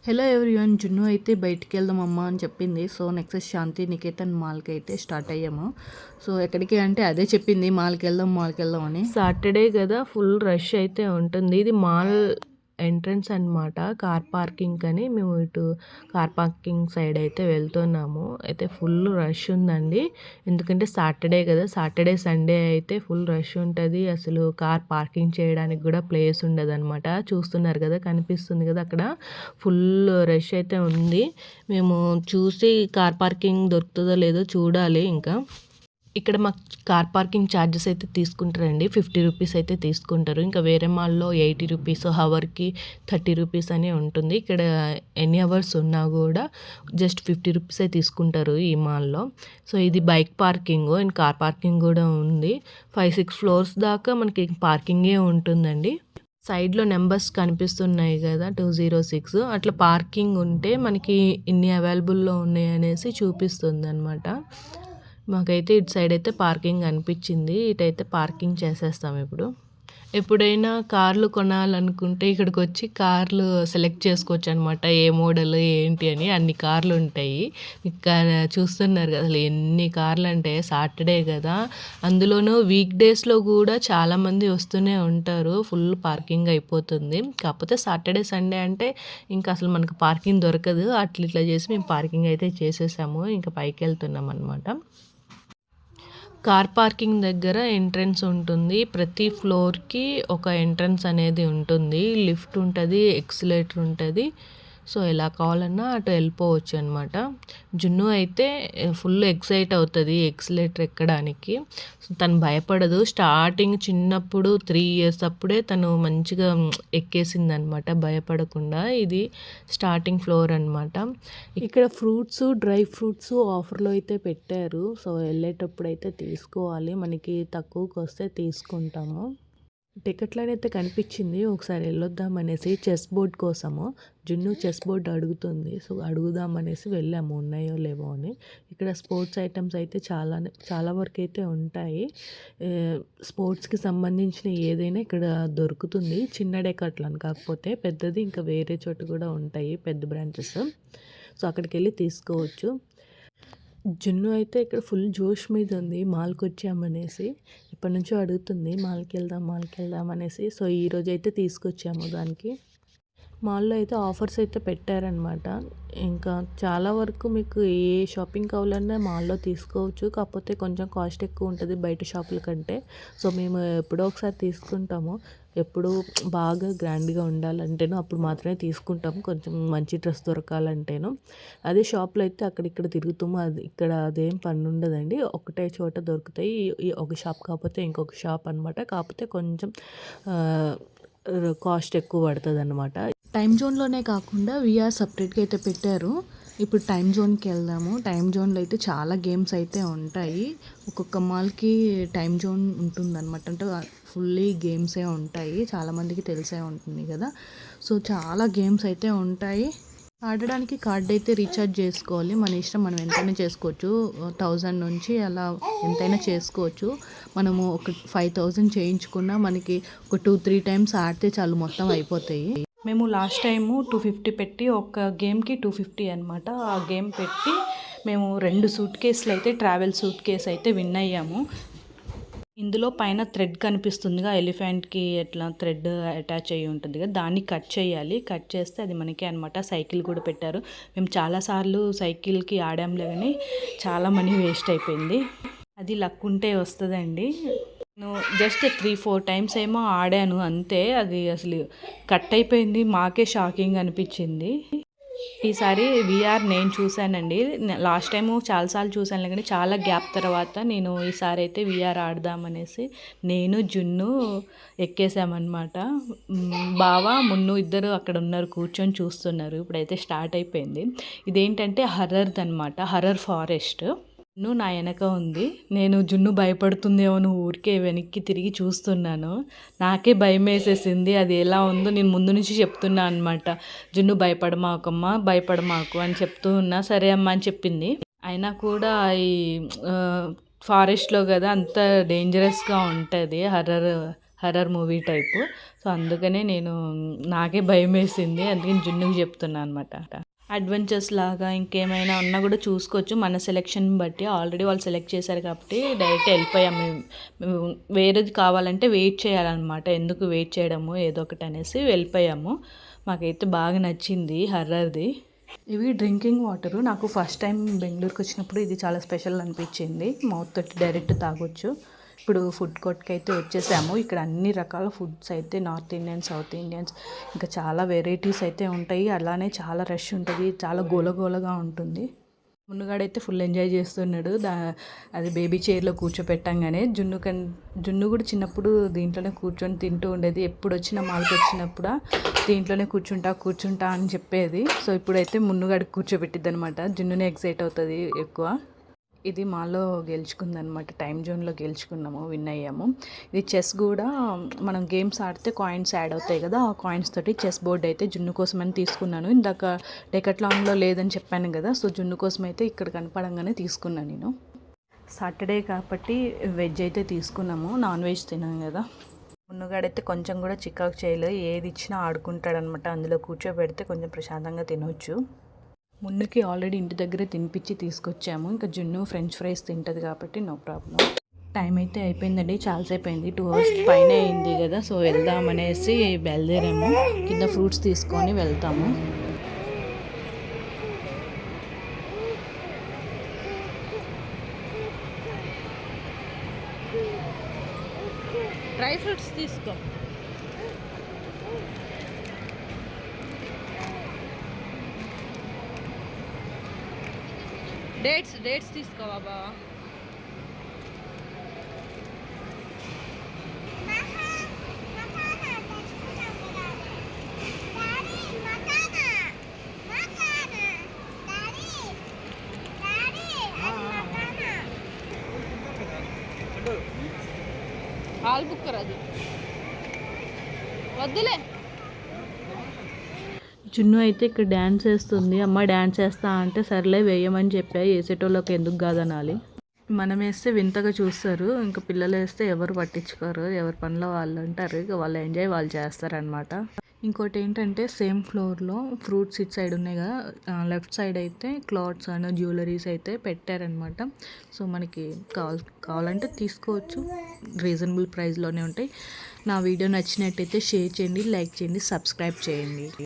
Hello everyone, జున్ను అయితే బయటికి వెళ్దాం అమ్మ అని చెప్పింది. సో నెక్స్ట్ శాంతి నికేతన్ మాల్కి అయితే స్టార్ట్ అయ్యాము. సో ఎక్కడికి అంటే అదే చెప్పింది, మాల్కి వెళ్దాం అని. సాటర్డే కదా, ఫుల్ రష్ అయితే ఉంటుంది. ఇది మాల్ ఎంట్రన్స్ అనమాట, కార్ పార్కింగ్ అని. మేము ఇటు కార్ పార్కింగ్ సైడ్ అయితే వెళ్తున్నాము. అయితే ఫుల్ రష్ ఉందండి, ఎందుకంటే సాటర్డే కదా. సాటర్డే సండే అయితే ఫుల్ రష్ ఉంటుంది. అసలు కార్ పార్కింగ్ చేయడానికి కూడా ప్లేస్ ఉండదు అనమాట. చూస్తున్నారు కదా, కనిపిస్తుంది కదా అక్కడ ఫుల్ రష్ అయితే ఉంది. మేము చూసి కార్ పార్కింగ్ దొరుకుతుందో లేదో చూడాలి. ఇంకా ఇక్కడ మాకు కార్ పార్కింగ్ ఛార్జెస్ అయితే తీసుకుంటారండి, 50 రూపీస్ అయితే తీసుకుంటారు. ఇంకా వేరే మాల్లో 80 రూపీస్, హవర్కి 30 రూపీస్ అని ఉంటుంది. ఇక్కడ ఎన్ని అవర్స్ ఉన్నా కూడా జస్ట్ 50 రూపీసే తీసుకుంటారు ఈ మాల్లో. సో ఇది bike parking and car parking కూడా ఉంది. 5-6 ఫ్లోర్స్ దాకా మనకి పార్కింగే ఉంటుందండి. సైడ్లో నెంబర్స్ కనిపిస్తున్నాయి కదా, 206 అట్లా పార్కింగ్ ఉంటే మనకి ఇన్ని అవైలబుల్లో ఉన్నాయి అనేసి చూపిస్తుంది అనమాట. మాకైతే ఇటు సైడ్ అయితే పార్కింగ్ అనిపించింది. ఇటైతే పార్కింగ్ చేసేస్తాం. ఎప్పుడైనా కార్లు కొనాలనుకుంటే ఇక్కడికి వచ్చి కార్లు సెలెక్ట్ చేసుకోవచ్చు అనమాట, ఏ మోడల్ ఏంటి అని. అన్ని కార్లు ఉంటాయి. చూస్తున్నారు కదా అసలు ఎన్ని కార్లు అంటే. సాటర్డే కదా, అందులోనూ వీక్ డేస్లో కూడా చాలామంది వస్తూనే ఉంటారు. ఫుల్ పార్కింగ్ అయిపోతుంది. కాకపోతే సాటర్డే సండే అంటే ఇంకా అసలు మనకు పార్కింగ్ దొరకదు. ఇట్లా చేసి మేము పార్కింగ్ అయితే చేసేసాము. ఇంకా పైకి వెళ్తున్నాం అనమాట. కార్ పార్కింగ్ దగ్గర ఎంట్రన్స్ ఉంటుంది. ప్రతి ఫ్లోర్కి ఒక ఎంట్రన్స్ అనేది ఉంటుంది. లిఫ్ట్ ఉంటుంది, ఎక్సిలేటర్ ఉంటుంది. సో ఎలా కావాలన్నా అటు వెళ్ళిపోవచ్చు అనమాట. జున్ను అయితే ఫుల్ ఎక్సైట్ అవుతుంది ఎక్సిలేటర్ ఎక్కడానికి. తను భయపడదు. స్టార్టింగ్ చిన్నప్పుడు 3 ఇయర్స్ అప్పుడే తను మంచిగా ఎక్కేసింది అనమాట, భయపడకుండా. ఇది స్టార్టింగ్ ఫ్లోర్ అనమాట. ఇక్కడ ఫ్రూట్స్, డ్రై ఫ్రూట్స్ ఆఫర్లో అయితే పెట్టారు. సో వెళ్ళేటప్పుడు అయితే తీసుకోవాలి, మనకి తక్కువకి వస్తే తీసుకుంటాము. టికెట్ లైన్ అయితే కనిపించింది, ఒకసారి వెళ్ళొద్దాం అనేసి. చెస్ బోర్డ్ కోసము జున్ను చెస్ బోర్డ్ అడుగుతుంది. సో అడుగుదాం అనేసి వెళ్ళాము, ఉన్నాయో లేవో అని. ఇక్కడ స్పోర్ట్స్ ఐటమ్స్ అయితే చాలా వరకు అయితే ఉంటాయి. స్పోర్ట్స్కి సంబంధించిన ఏదైనా ఇక్కడ దొరుకుతుంది. చిన్న డెకాట్లాన్ కాకపోతే, పెద్దది ఇంకా వేరే చోట కూడా ఉంటాయి, పెద్ద బ్రాంచెస్. సో అక్కడికి వెళ్ళి తీసుకోవచ్చు. జున్ను అయితే ఇక్కడ ఫుల్ జోష్ మీద ఉంది, మాల్కి వచ్చామనేసి. ఇప్పటి నుంచో అడుగుతుంది మాల్కి వెళ్దాం అనేసి. సో ఈరోజు అయితే తీసుకొచ్చాము దానికి. మాల్లో అయితే ఆఫర్స్ అయితే పెట్టారనమాట. ఇంకా చాలా వరకు మీకు ఏ షాపింగ్ కావాలన్నా మాల్లో తీసుకోవచ్చు. కాకపోతే కొంచెం కాస్ట్ ఎక్కువ ఉంటుంది బయట షాపుల కంటే. సో మేము ఎప్పుడో ఒకసారి తీసుకుంటాము. ఎప్పుడు బాగా గ్రాండ్గా ఉండాలంటేనో అప్పుడు మాత్రమే తీసుకుంటాము, కొంచెం మంచి డ్రెస్ దొరకాలంటేనో. అదే షాప్లో అయితే అక్కడిక్కడ తిరుగుతాము. ఇక్కడ అదేం పని ఉండదండి, ఒకటే చోట దొరుకుతాయి. ఒక షాప్ కాకపోతే ఇంకొక షాప్ అనమాట. కాకపోతే కొంచెం కాస్ట్ ఎక్కువ పడుతుంది అనమాట. టైం జోన్లోనే కాకుండా వీఆర్ సపరేట్గా అయితే పెట్టారు. ఇప్పుడు టైం జోన్కి వెళ్దాము. టైం జోన్లో అయితే చాలా గేమ్స్ అయితే ఉంటాయి. ఒక్కొక్క మాల్కి టైం జోన్ ఉంటుందన్నమాట. అంటే ఫుల్లీ గేమ్సే ఉంటాయి, చాలామందికి తెలిసే ఉంటుంది కదా. సో చాలా గేమ్స్ అయితే ఉంటాయి. ఆడడానికి కార్డ్ అయితే రీఛార్జ్ చేసుకోవాలి, మన ఇష్టం, మనం ఎంతైనా చేసుకోవచ్చు. 1000 నుంచి అలా ఎంతైనా చేసుకోవచ్చు. మనము ఒక 5000 చేయించుకున్నా మనకి ఒక 2-3 టైమ్స్ ఆడితే చాలు, మొత్తం అయిపోతాయి. మేము లాస్ట్ టైము 250 పెట్టి, ఒక గేమ్కి 250 అనమాట. ఆ గేమ్ పెట్టి మేము 2 సూట్ కేసులు అయితే, ట్రావెల్ సూట్ కేసు అయితే విన్ అయ్యాము. ఇందులో పైన థ్రెడ్ కనిపిస్తుందిగా, ఎలిఫెంట్కి ఎట్లా థ్రెడ్ అటాచ్ అయ్యి ఉంటుంది కదా, దాన్ని కట్ చేయాలి. కట్ చేస్తే అది మనకే అనమాట. సైకిల్ కూడా పెట్టారు. మేము చాలాసార్లు సైకిల్కి ఆడాంలే కానీ చాలా మనీ వేస్ట్ అయిపోయింది. అది లక్ ఉంటే వస్తుందండి. నేను జస్ట్ 3-4 టైమ్స్ ఏమో ఆడాను అంతే. అది అసలు కట్ అయిపోయింది, మాకే షాకింగ్ అనిపించింది. ఈసారి వీఆర్ నేను చూశానండి. లాస్ట్ టైము చాలాసార్లు చూశాను కానీ చాలా గ్యాప్ తర్వాత నేను ఈసారి అయితే వీఆర్ ఆడదామనేసి నేను జున్ను ఎక్కేసామన్నమాట. బావ మున్ను ఇద్దరు అక్కడ ఉన్నారు, కూర్చొని చూస్తున్నారు. ఇప్పుడైతే స్టార్ట్ అయిపోయింది. ఇదేంటంటే హర్రర్ది అనమాట, హర్రర్ ఫారెస్ట్. జున్ను నా వెనక ఉంది. నేను జున్ను భయపడుతుందేమో ఊరికే వెనక్కి తిరిగి చూస్తున్నాను. నాకే భయం వేసేసింది. అది ఎలా ఉందో నేను ముందు నుంచి చెప్తున్నా అనమాట, జున్ను భయపడమాకు అని చెప్తూ ఉన్నా. సరే అమ్మ అని చెప్పింది. అయినా కూడా ఈ ఫారెస్ట్లో కదా, అంత డేంజరస్గా ఉంటుంది horror horror movie type. So అందుకనే నాకే భయం వేసింది, అందుకని జున్నుకి చెప్తున్నాను అనమాట. అడ్వెంచర్స్ లాగా ఇంకేమైనా ఉన్నా కూడా చూసుకోవచ్చు మన సెలెక్షన్ బట్టి. ఆల్రెడీ వాళ్ళు సెలెక్ట్ చేశారు కాబట్టి డైరెక్ట్ వెళ్ళిపోయాము మేము. వేరేది కావాలంటే వెయిట్ చేయాలన్నమాట, ఎందుకు వెయిట్ చేయడము ఏదో ఒకటి అనేసి వెళ్ళిపోయాము. మాకైతే బాగా నచ్చింది హర్రర్ది. ఇవి డ్రింకింగ్ వాటరు. నాకు ఫస్ట్ టైం బెంగళూరుకి వచ్చినప్పుడు ఇది చాలా స్పెషల్ అనిపించింది. మౌత్ తోటి డైరెక్ట్ తాగొచ్చు. ఇప్పుడు ఫుడ్ కోర్ట్కి అయితే వచ్చేసాము. ఇక్కడ అన్ని రకాల ఫుడ్స్ అయితే నార్త్ ఇండియన్, సౌత్ ఇండియన్స్, ఇంకా చాలా వెరైటీస్ అయితే ఉంటాయి. అలానే చాలా రష్ ఉంటుంది, చాలా గోలగోలగా ఉంటుంది. మున్నుగాడైతే ఫుల్ ఎంజాయ్ చేస్తున్నాడు. అది బేబీ చైర్లో కూర్చోపెట్టంగానే జున్ను కూడా చిన్నప్పుడు దీంట్లోనే కూర్చొని తింటూ ఉండేది. ఎప్పుడు వచ్చినా మాల్కి వచ్చినప్పుడు దీంట్లోనే కూర్చుంటా అని చెప్పేది. సో ఇప్పుడైతే మున్నుగాడికి కూర్చోబెట్టిద్ది అనమాట. జున్నునే ఎక్సైట్ అవుతుంది ఎక్కువ. ఇది మాలో గెలుచుకుందనమాట, టైం జోన్లో గెలుచుకున్నాము, విన్ అయ్యాము. ఇది చెస్ కూడా మనం గేమ్స్ ఆడితే కాయిన్స్ యాడ్ అవుతాయి కదా, ఆ కాయిన్స్ తోటి చెస్ బోర్డ్ అయితే జున్ను కోసం అని తీసుకున్నాను. ఇందాక డెకట్లాన్లో లేదని చెప్పాను కదా, సో జున్ను కోసం అయితే ఇక్కడ కనపడంగానే తీసుకున్నాను నేను. సాటర్డే కాబట్టి వెజ్ అయితే తీసుకున్నాము, నాన్ వెజ్ తినాను కదా. మున్నుగాడైతే కొంచెం కూడా చికాకు చేయలేదు, ఏది ఇచ్చినా ఆడుకుంటాడనమాట. అందులో కూర్చోబెడితే కొంచెం ప్రశాంతంగా తినవచ్చు. మున్నుకి ఆల్రెడీ ఇంటి దగ్గరే తినిపించి తీసుకొచ్చాము. ఇంకా జున్ను ఫ్రెంచ్ ఫ్రైస్ తింటుంది కాబట్టి నో ప్రాబ్లం. టైం అయితే అయిపోయిందండి, చాలాసేపు అయింది, 2 hours పైన అయింది కదా. సో వెళ్దామనేసి బయలుదేరాము. కింద ఫ్రూట్స్ తీసుకొని వెళ్తాము. డ్రై ఫ్రూట్స్ తీసుకో. డేట్స్ తీసుకో బాబా. ఆల్ బుక్ రాదు, వద్దులే. జున్ను అయితే ఇక్కడ డ్యాన్స్ వేస్తుంది. అమ్మ డ్యాన్స్ వేస్తా అంటే సర్లే వేయమని చెప్పా, వేసేటోళ్ళకి ఎందుకు కాదనాలి. మనం వేస్తే వింతగా చూస్తారు, ఇంకా పిల్లలు వేస్తే ఎవరు పట్టించుకోరు, ఎవరి పనిలో వాళ్ళు ఉంటారు, ఇక వాళ్ళు ఎంజాయ్ వాళ్ళు చేస్తారనమాట. ఇంకోటి ఏంటంటే సేమ్ ఫ్లోర్లో ఫ్రూట్స్ ఇటు సైడ్ ఉన్నాయి కదా, లెఫ్ట్ సైడ్ అయితే క్లాత్స్ అండ్ జ్యువెలరీస్ అయితే పెట్టారనమాట. సో మనకి కావాలంటే తీసుకోవచ్చు, రీజనబుల్ ప్రైస్లోనే ఉంటాయి. నా వీడియో నచ్చినట్టయితే షేర్ చేయండి, లైక్ చేయండి, సబ్స్క్రైబ్ చేయండి.